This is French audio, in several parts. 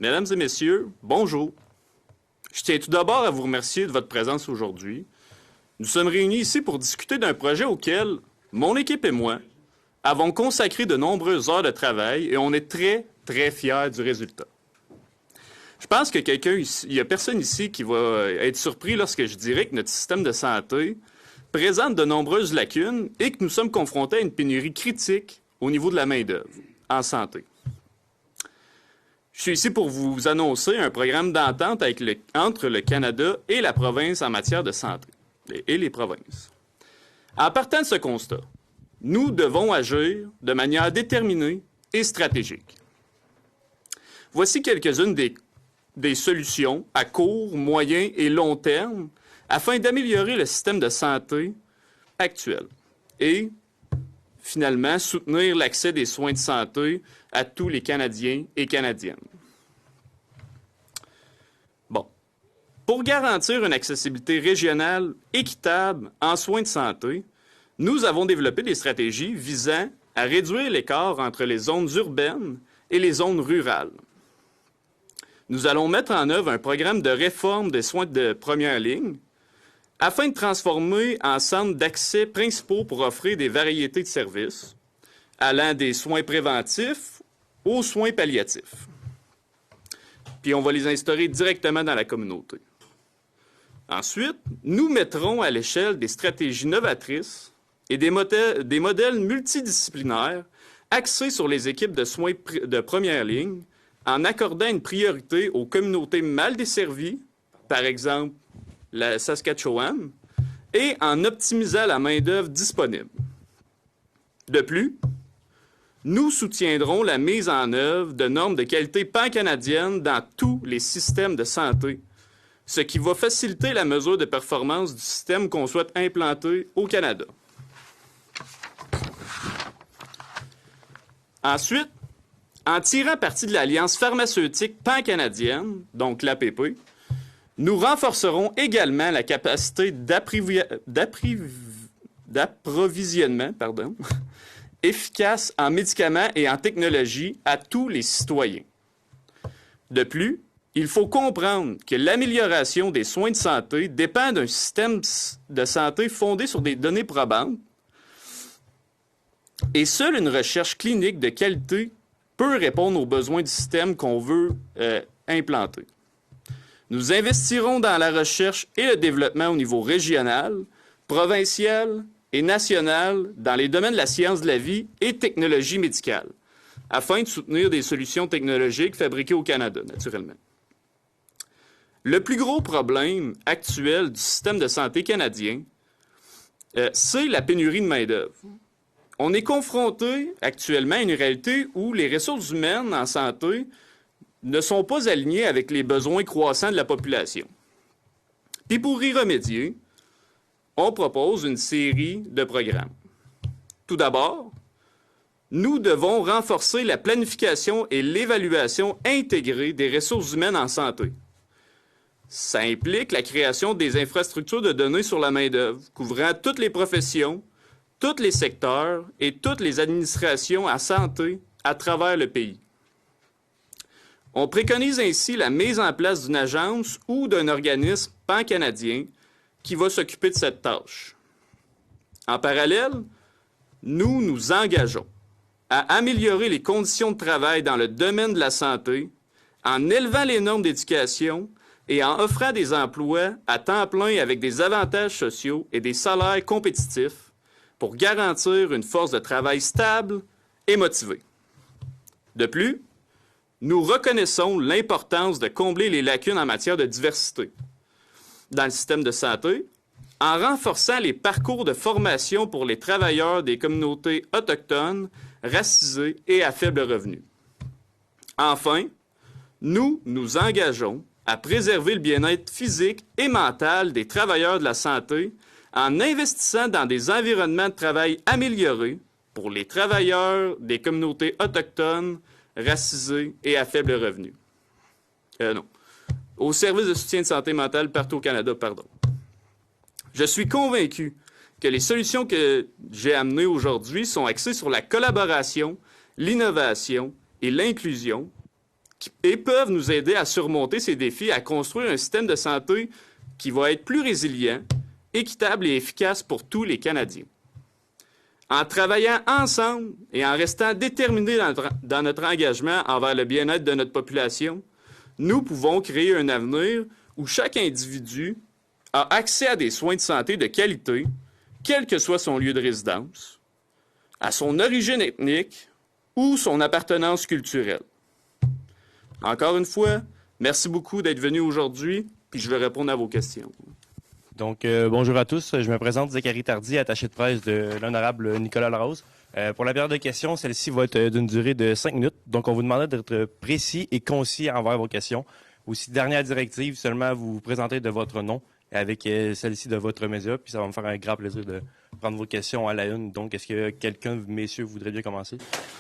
Mesdames et messieurs, bonjour. Je tiens tout d'abord à vous remercier de votre présence aujourd'hui. Nous sommes réunis ici pour discuter d'un projet auquel mon équipe et moi avons consacré de nombreuses heures de travail et on est très, très fiers du résultat. Je pense que il n'y a personne ici qui va être surpris lorsque je dirais que notre système de santé présente de nombreuses lacunes et que nous sommes confrontés à une pénurie critique au niveau de la main-d'œuvre en santé. Je suis ici pour vous annoncer un programme d'entente entre le Canada et la province en matière de santé, et les provinces. En partant de ce constat, nous devons agir de manière déterminée et stratégique. Voici quelques-unes des solutions à court, moyen et long terme afin d'améliorer le système de santé actuel et, finalement, soutenir l'accès des soins de santé à tous les Canadiens et Canadiennes. Bon. Pour garantir une accessibilité régionale équitable en soins de santé, nous avons développé des stratégies visant à réduire l'écart entre les zones urbaines et les zones rurales. Nous allons mettre en œuvre un programme de réforme des soins de première ligne afin de transformer en centres d'accès principaux pour offrir des variétés de services, allant des soins préventifs aux soins palliatifs. Puis on va les instaurer directement dans la communauté. Ensuite, nous mettrons à l'échelle des stratégies novatrices et des modèles multidisciplinaires axés sur les équipes de soins de première ligne en accordant une priorité aux communautés mal desservies, par exemple la Saskatchewan, et en optimisant la main-d'œuvre disponible. De plus, nous soutiendrons la mise en œuvre de normes de qualité pan-canadiennes dans tous les systèmes de santé, ce qui va faciliter la mesure de performance du système qu'on souhaite implanter au Canada. Ensuite, en tirant parti de l'Alliance pharmaceutique pan-canadienne, donc l'APP, nous renforcerons également la capacité d'approvisionnement efficace en médicaments et en technologies à tous les citoyens. De plus, il faut comprendre que l'amélioration des soins de santé dépend d'un système de santé fondé sur des données probantes et seule une recherche clinique de qualité peut répondre aux besoins du système qu'on veut implanter. Nous investirons dans la recherche et le développement au niveau régional, provincial et national dans les domaines de la science de la vie et technologie médicale, afin de soutenir des solutions technologiques fabriquées au Canada, naturellement. Le plus gros problème actuel du système de santé canadien, c'est la pénurie de main-d'œuvre. On est confronté actuellement à une réalité où les ressources humaines en santé ne sont pas alignées avec les besoins croissants de la population. Puis pour y remédier, on propose une série de programmes. Tout d'abord, nous devons renforcer la planification et l'évaluation intégrée des ressources humaines en santé. Ça implique la création des infrastructures de données sur la main-d'œuvre, couvrant toutes les professions, tous les secteurs et toutes les administrations à santé à travers le pays. On préconise ainsi la mise en place d'une agence ou d'un organisme pan-canadien qui va s'occuper de cette tâche. En parallèle, nous nous engageons à améliorer les conditions de travail dans le domaine de la santé en élevant les normes d'éducation et en offrant des emplois à temps plein avec des avantages sociaux et des salaires compétitifs pour garantir une force de travail stable et motivée. De plus, nous reconnaissons l'importance de combler les lacunes en matière de diversité dans le système de santé en renforçant les parcours de formation pour les travailleurs des communautés autochtones, racisées et à faible revenu. Enfin, nous nous engageons à préserver le bien-être physique et mental des travailleurs de la santé en investissant dans des environnements de travail améliorés pour les travailleurs des communautés autochtones, racisés et à faible revenu. Au service de soutien de santé mentale partout au Canada, Je suis convaincu que les solutions que j'ai amenées aujourd'hui sont axées sur la collaboration, l'innovation et l'inclusion et peuvent nous aider à surmonter ces défis, à construire un système de santé qui va être plus résilient, équitable et efficace pour tous les Canadiens. En travaillant ensemble et en restant déterminés dans notre engagement envers le bien-être de notre population, nous pouvons créer un avenir où chaque individu a accès à des soins de santé de qualité, quel que soit son lieu de résidence, à son origine ethnique ou son appartenance culturelle. Encore une fois, merci beaucoup d'être venu aujourd'hui, puis je vais répondre à vos questions. Donc, bonjour à tous. Je me présente Zachary Tardy, attaché de presse de l'honorable Nicolas Larose. Pour la période de questions, celle-ci va être d'une durée de 5 minutes. Donc, on vous demande d'être précis et concis envers vos questions. Aussi, dernière directive, seulement vous vous présentez de votre nom avec celle-ci de votre média. Puis ça va me faire un grand plaisir de prendre vos questions à la une. Donc, est-ce que quelqu'un, messieurs, voudrait bien commencer?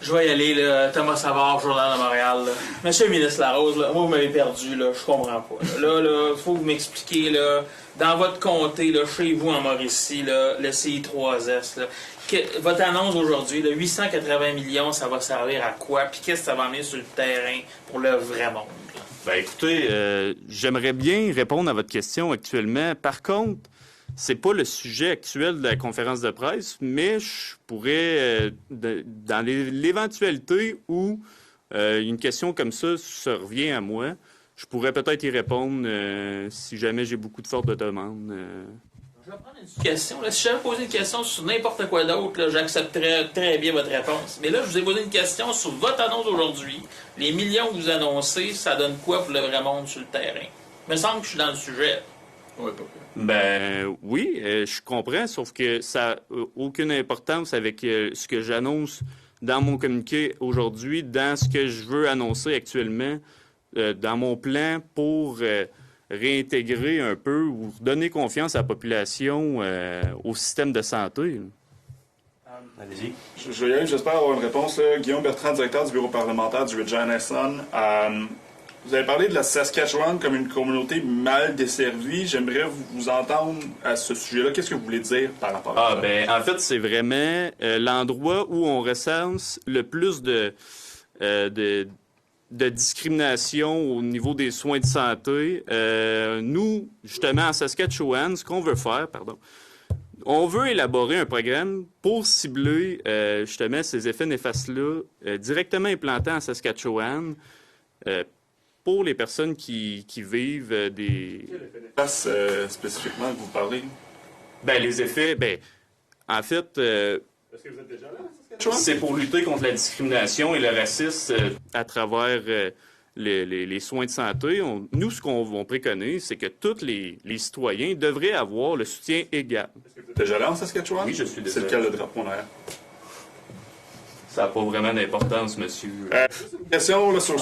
Je vais y aller, là. Thomas Savard, Journal de Montréal. Là. Monsieur le ministre Larose, là, moi, vous m'avez perdu, là. Je comprends pas. Là, faut que vous m'expliquiez, là, dans votre comté, là, chez vous en Mauricie, là, le CI3S, là, votre annonce aujourd'hui, là, 880 millions, ça va servir à quoi? Puis qu'est-ce que ça va amener sur le terrain pour le vrai monde? Là? Ben, écoutez, j'aimerais bien répondre à votre question actuellement. Par contre, c'est pas le sujet actuel de la conférence de presse, mais je pourrais, dans l'éventualité où une question comme ça se revient à moi, je pourrais peut-être y répondre si jamais j'ai beaucoup de fortes demandes. Je vais prendre une question. Là, si j'avais posé une question sur n'importe quoi d'autre, j'accepterais très bien votre réponse. Mais là, je vous ai posé une question sur votre annonce aujourd'hui. Les millions que vous annoncez, ça donne quoi pour le vrai monde sur le terrain? Il me semble que je suis dans le sujet. Oui, pas Ben oui, je comprends, sauf que ça n'a aucune importance avec ce que j'annonce dans mon communiqué aujourd'hui, dans ce que je veux annoncer actuellement, dans mon plan pour réintégrer un peu ou donner confiance à la population au système de santé. Allez-y. Je vais y aller, j'espère avoir une réponse. Là. Guillaume Bertrand, directeur du bureau parlementaire du Regina Sun. Vous avez parlé de la Saskatchewan comme une communauté mal desservie. J'aimerais vous entendre à ce sujet-là. Qu'est-ce que vous voulez dire par rapport à ça? Ben, en fait, c'est vraiment l'endroit où on recense le plus de discrimination au niveau des soins de santé. Nous, justement, en Saskatchewan, ce qu'on veut faire, on veut élaborer un programme pour cibler justement ces effets néfastes-là directement implantés en Saskatchewan pour les personnes qui vivent des... Quel effet néfaste spécifiquement que vous parlez? Ben, les effets, en fait... Est-ce que vous êtes déjà là, Saskatchewan? C'est pour lutter contre la discrimination et le racisme à travers les soins de santé. Nous, ce qu'on préconise, c'est que tous les citoyens devraient avoir le soutien égal. Est-ce que vous êtes déjà là en Saskatchewan? Oui, je suis déjà C'est lequel le drapeau en arrière? Ça n'a pas vraiment d'importance, monsieur. Juste une question là, sur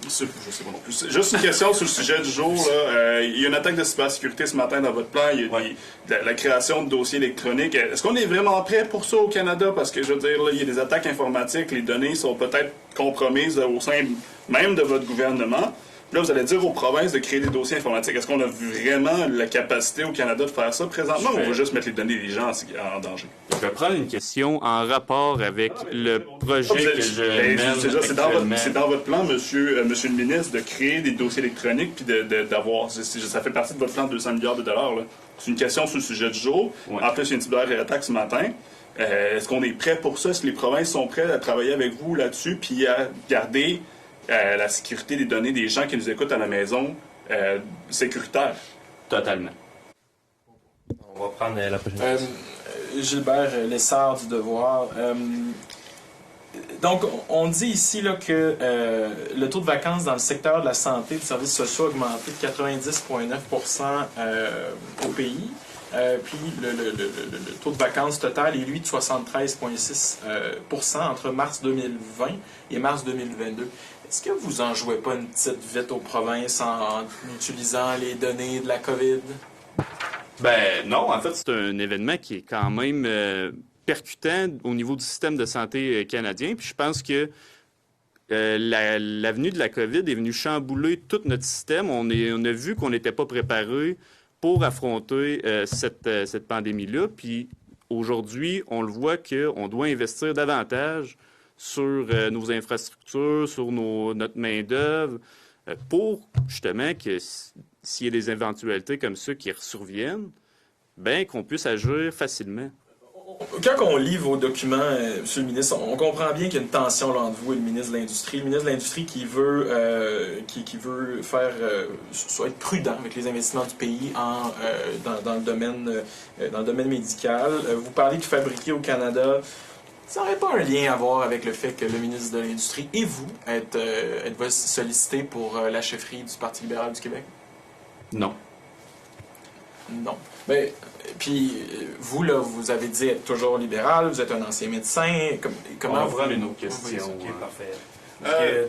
je sais pas non plus. Juste une question sur le sujet du jour. Là. Il y a une attaque de cybersécurité ce matin dans votre plan. Il y a la création de dossiers électroniques. Est-ce qu'on est vraiment prêt pour ça au Canada? Parce que, je veux dire, là, il y a des attaques informatiques. Les données sont peut-être compromises au sein même de votre gouvernement. Là, vous allez dire aux provinces de créer des dossiers informatiques. Est-ce qu'on a vraiment la capacité au Canada de faire ça présentement ou on va juste mettre les données des gens en danger? Je vais prendre une question en rapport avec le projet que je mène actuellement. C'est dans votre plan, monsieur le ministre, de créer des dossiers électroniques puis d'avoir... Ça fait partie de votre plan de 200 milliards de dollars. C'est une question sur le sujet du jour. Ouais. En plus, il y a une cyberattaque ce matin. Est-ce qu'on est prêt pour ça? Est-ce que les provinces sont prêtes à travailler avec vous là-dessus puis à garder la sécurité des données des gens qui nous écoutent à la maison sécuritaire? Totalement. On va prendre la prochaine question. Gilbert Lessard du Devoir. Donc, on dit ici là, que le taux de vacances dans le secteur de la santé et des services sociaux a augmenté de 90,9% au pays. Puis le taux de vacances total est, lui, de 73,6% entre mars 2020 et mars 2022. Est-ce que vous en jouez pas une petite vite aux provinces en utilisant les données de la COVID? Ben non, en fait, c'est un événement qui est quand même percutant au niveau du système de santé canadien. Puis je pense que l'avenue de la COVID est venue chambouler tout notre système. On a vu qu'on n'était pas préparé pour affronter cette pandémie-là. Puis aujourd'hui, on le voit qu'on doit investir davantage sur nos infrastructures, sur notre main-d'œuvre, pour justement que s'il y a des éventualités comme ça qui surviennent, ben qu'on puisse agir facilement. Quand on lit vos documents, Monsieur le ministre, on comprend bien qu'il y a une tension là, entre vous et le ministre de l'Industrie. Le ministre de l'Industrie qui veut faire soit être prudent avec les investissements du pays dans le domaine médical. Vous parlez de fabriquer au Canada. Ça n'aurait pas un lien à voir avec le fait que le ministre de l'Industrie et vous êtes sollicité pour la chefferie du Parti libéral du Québec? Non. Non. Ben, puis, vous, là, vous avez dit être toujours libéral, vous êtes un ancien médecin. Comment On vous... va une autre question. Ok, parfait.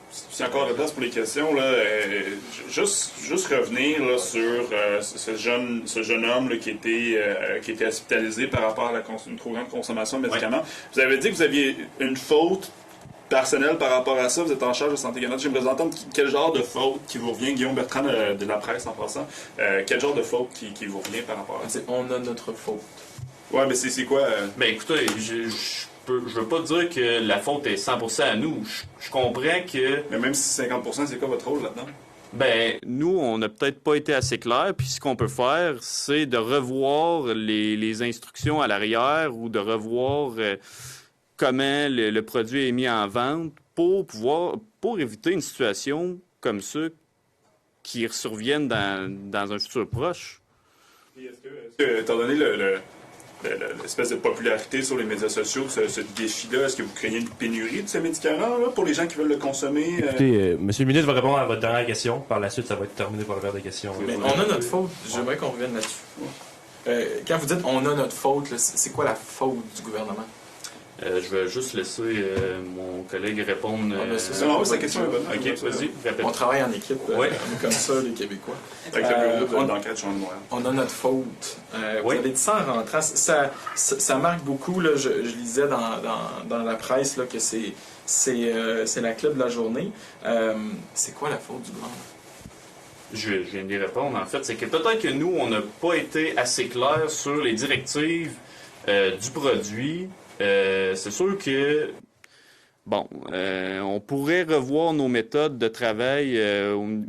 C'est encore de place pour les questions. Là, juste revenir là, sur ce jeune homme là, qui était hospitalisé par rapport à une trop grande consommation de médicaments. Vous avez dit que vous aviez une faute personnelle par rapport à ça. Vous êtes en charge de Santé Canada. J'aimerais vous entendre quel genre de faute qui vous revient, Guillaume Bertrand de la presse en passant, quel genre de faute qui vous revient par rapport à ça? On a notre faute. Ouais, mais c'est quoi? Ben écoutez, je veux pas dire que la faute est 100% à nous. Je comprends que... Mais même si c'est 50%, c'est quoi votre rôle là-dedans? Ben, nous, on n'a peut-être pas été assez clair, puis ce qu'on peut faire, c'est de revoir les instructions à l'arrière ou de revoir comment le produit est mis en vente pour éviter une situation comme ça qui survienne dans un futur proche. Est-ce que, étant donné l'espèce de popularité sur les médias sociaux, ce défi-là, est-ce que vous craignez une pénurie de ces médicaments-là pour les gens qui veulent le consommer? Écoutez, Monsieur le ministre va répondre à votre dernière question. Par la suite, ça va être terminé par le verre de questions. Mais on a notre faute. J'aimerais qu'on revienne là-dessus. Quand vous dites on a notre faute, là, c'est quoi la faute du gouvernement? Je vais juste laisser mon collègue répondre. Non, sa question est bonne. OK, vas-y, répète. On travaille en équipe. Oui. On est comme ça, les Québécois. Avec le bureau d'enquête Jean de Montréal. On a notre faute. Vous Oui. avez dit ça en rentrant. Ça marque beaucoup. Là, je lisais dans la presse là, que c'est la clé de la journée. C'est quoi la faute du gouvernement? Je viens d'y répondre. En fait, c'est que peut-être que nous, on n'a pas été assez clair sur les directives du produit. C'est sûr que, bon, on pourrait revoir nos méthodes de travail,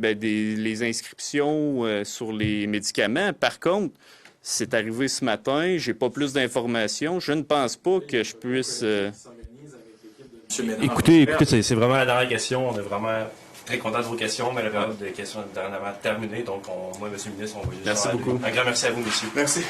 les inscriptions sur les médicaments. Par contre, c'est arrivé ce matin, j'ai pas plus d'informations. Je ne pense pas que je puisse... Écoutez, c'est vraiment la dernière question. On est vraiment très content de vos questions, mais la période de questions est dernièrement terminée. Donc, moi, Monsieur le ministre, on va juste Merci beaucoup. Un grand merci à vous, messieurs. Merci.